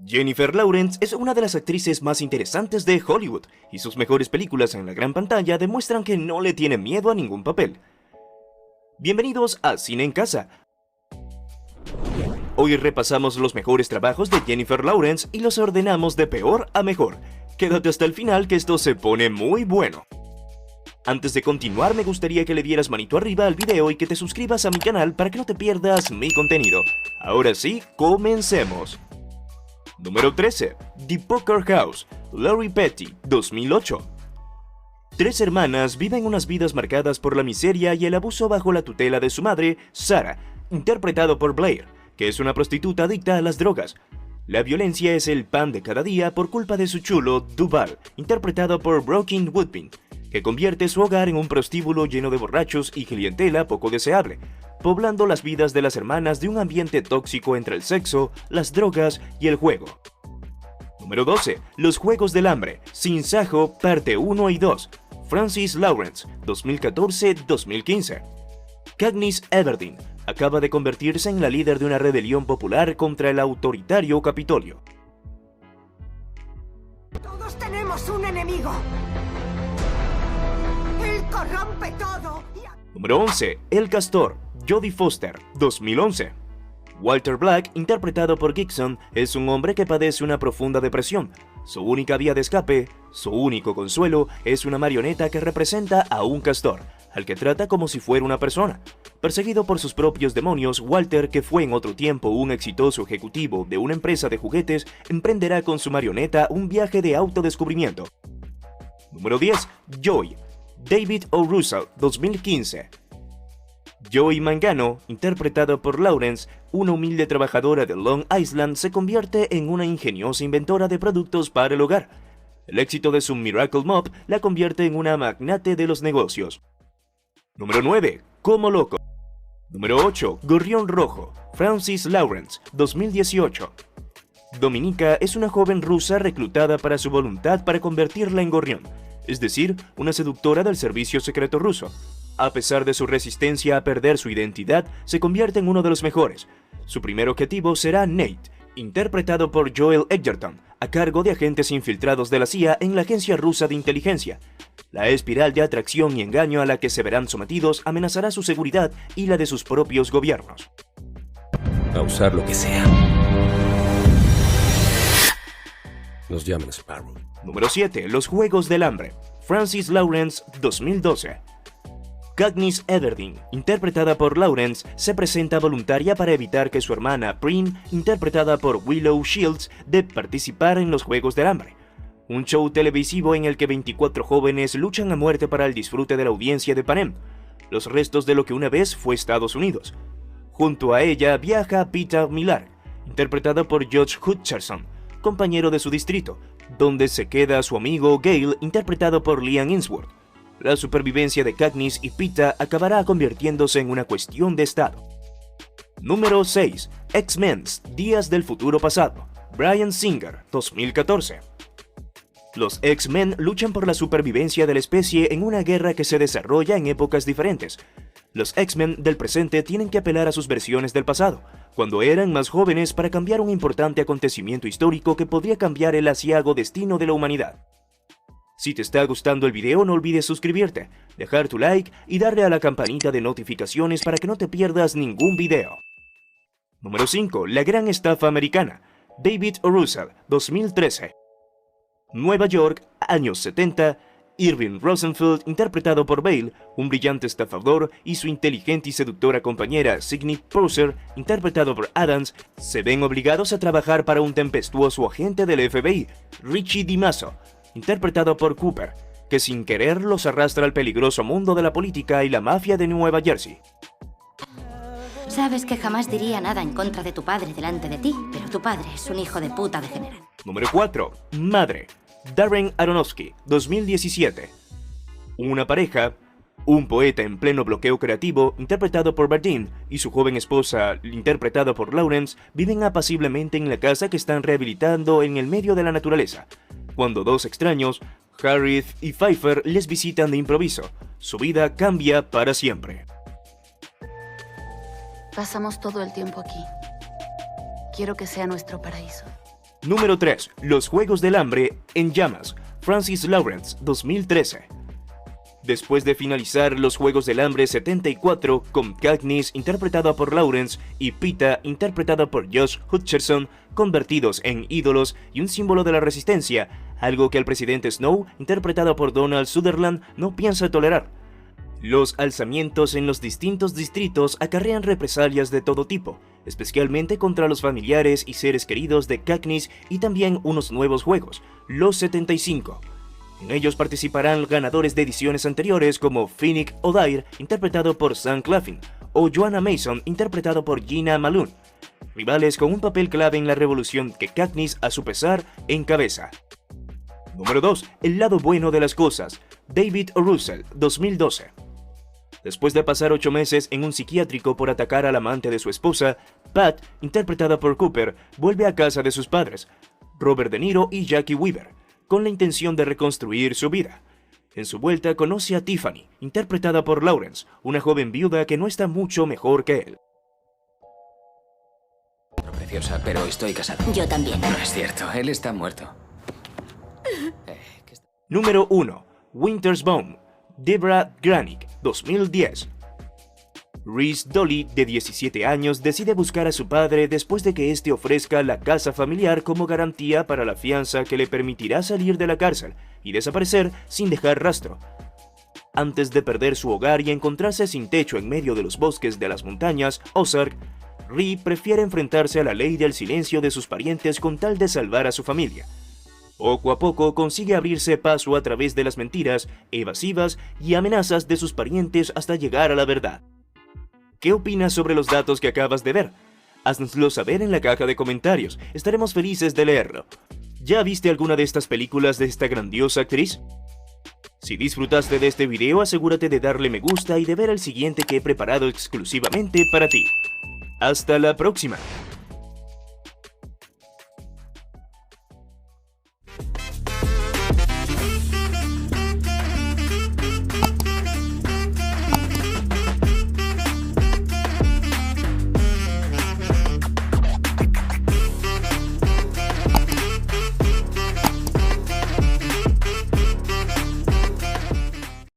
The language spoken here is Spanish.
Jennifer Lawrence es una de las actrices más interesantes de Hollywood, y sus mejores películas en la gran pantalla demuestran que no le tiene miedo a ningún papel. Bienvenidos a Cine en Casa. Hoy repasamos los mejores trabajos de Jennifer Lawrence y los ordenamos de peor a mejor. Quédate hasta el final que esto se pone muy bueno. Antes de continuar, me gustaría que le dieras manito arriba al video y que te suscribas a mi canal para que no te pierdas mi contenido. Ahora sí, comencemos. Número 13. The Poker House, Lori Petty, 2008. Tres hermanas viven unas vidas marcadas por la miseria y el abuso bajo la tutela de su madre, Sarah, interpretado por Blair, que es una prostituta adicta a las drogas. La violencia es el pan de cada día por culpa de su chulo, Duval, interpretado por Brooklyn Woodpin, que convierte su hogar en un prostíbulo lleno de borrachos y clientela poco deseable, poblando las vidas de las hermanas de un ambiente tóxico entre el sexo, las drogas y el juego. Número 12. Los Juegos del Hambre, Sin Sajo, parte 1 y 2, Frances Lawrence, 2014-2015. Katniss Everdeen acaba de convertirse en la líder de una rebelión popular contra el autoritario Capitolio. Todos tenemos un enemigo. Él corrompe todo. Número 11. El Castor, Jodie Foster, 2011. Walter Black, interpretado por Gibson, es un hombre que padece una profunda depresión. Su única vía de escape, su único consuelo, es una marioneta que representa a un castor, al que trata como si fuera una persona. Perseguido por sus propios demonios, Walter, que fue en otro tiempo un exitoso ejecutivo de una empresa de juguetes, emprenderá con su marioneta un viaje de autodescubrimiento. Número 10. Joy, David O. Russell, 2015. Joy Mangano, interpretado por Lawrence, una humilde trabajadora de Long Island, se convierte en una ingeniosa inventora de productos para el hogar. El éxito de su Miracle Mop la convierte en una magnate de los negocios. Número 9. Como Loco. Número 8. Gorrión Rojo, Frances Lawrence, 2018. Dominika es una joven rusa reclutada para su voluntad para convertirla en gorrión, es decir, una seductora del servicio secreto ruso. A pesar de su resistencia a perder su identidad, se convierte en uno de los mejores. Su primer objetivo será Nate, interpretado por Joel Edgerton, a cargo de agentes infiltrados de la CIA en la agencia rusa de inteligencia. La espiral de atracción y engaño a la que se verán sometidos amenazará su seguridad y la de sus propios gobiernos. A usar lo que sea. Nos llaman Sparrow. Número 7. Los Juegos del Hambre, Frances Lawrence, 2012. Katniss Everdeen, interpretada por Lawrence, se presenta voluntaria para evitar que su hermana Prim, interpretada por Willow Shields, de participar en los Juegos del Hambre, un show televisivo en el que 24 jóvenes luchan a muerte para el disfrute de la audiencia de Panem, los restos de lo que una vez fue Estados Unidos. Junto a ella viaja Peeta Millar, interpretada por Josh Hutcherson, compañero de su distrito, donde se queda su amigo Gale, interpretado por Liam Hemsworth. La supervivencia de Katniss y Peeta acabará convirtiéndose en una cuestión de estado. Número 6. X-Men, Días del Futuro Pasado, Bryan Singer, 2014. Los X-Men luchan por la supervivencia de la especie en una guerra que se desarrolla en épocas diferentes. Los X-Men del presente tienen que apelar a sus versiones del pasado, cuando eran más jóvenes, para cambiar un importante acontecimiento histórico que podría cambiar el aciago destino de la humanidad. Si te está gustando el video, no olvides suscribirte, dejar tu like y darle a la campanita de notificaciones para que no te pierdas ningún video. Número 5. La Gran Estafa Americana, David O. Russell, 2013. Nueva York, años 70, Irving Rosenfeld, interpretado por Bale, un brillante estafador, y su inteligente y seductora compañera Sidney Purser, interpretado por Adams, se ven obligados a trabajar para un tempestuoso agente del FBI, Richie DiMasso, interpretado por Cooper, que sin querer los arrastra al peligroso mundo de la política y la mafia de Nueva Jersey. Sabes que jamás diría nada en contra de tu padre delante de ti, pero tu padre es un hijo de puta degenerado. Número 4. Madre, Darren Aronofsky, 2017. Una pareja, un poeta en pleno bloqueo creativo, interpretado por Bardeen, y su joven esposa, interpretada por Lawrence, viven apaciblemente en la casa que están rehabilitando en el medio de la naturaleza, cuando dos extraños, Harriet y Pfeiffer, les visitan de improviso. Su vida cambia para siempre. Pasamos todo el tiempo aquí. Quiero que sea nuestro paraíso. Número 3. Los Juegos del Hambre en llamas. Francis Lawrence, 2013. Después de finalizar los Juegos del Hambre 74, con Katniss interpretada por Lawrence y Peeta interpretada por Josh Hutcherson, convertidos en ídolos y un símbolo de la resistencia, algo que el presidente Snow, interpretado por Donald Sutherland, no piensa tolerar. Los alzamientos en los distintos distritos acarrean represalias de todo tipo, especialmente contra los familiares y seres queridos de Katniss, y también unos nuevos juegos, los 75. En ellos participarán ganadores de ediciones anteriores como Finnick Odair, interpretado por Sam Claflin, o Joanna Mason, interpretado por Gina Malone, rivales con un papel clave en la revolución que Katniss, a su pesar, encabeza. Número 2. El lado bueno de las cosas. David O. Russell, 2012. Después de pasar 8 meses en un psiquiátrico por atacar al amante de su esposa, Pat, interpretada por Cooper, vuelve a casa de sus padres, Robert De Niro y Jackie Weaver, con la intención de reconstruir su vida. En su vuelta conoce a Tiffany, interpretada por Lawrence, una joven viuda que no está mucho mejor que él. Preciosa, pero estoy casado. Yo también. No es cierto, él está muerto. Número 1. Winter's Bone. Deborah Granick, 2010. Reese Dolly, de 17 años, decide buscar a su padre después de que éste ofrezca la casa familiar como garantía para la fianza que le permitirá salir de la cárcel y desaparecer sin dejar rastro. Antes de perder su hogar y encontrarse sin techo en medio de los bosques de las montañas Ozark, Ree prefiere enfrentarse a la ley del silencio de sus parientes con tal de salvar a su familia. Poco a poco consigue abrirse paso a través de las mentiras, evasivas y amenazas de sus parientes hasta llegar a la verdad. ¿Qué opinas sobre los datos que acabas de ver? Haznoslo saber en la caja de comentarios, estaremos felices de leerlo. ¿Ya viste alguna de estas películas de esta grandiosa actriz? Si disfrutaste de este video, asegúrate de darle me gusta y de ver el siguiente que he preparado exclusivamente para ti. ¡Hasta la próxima!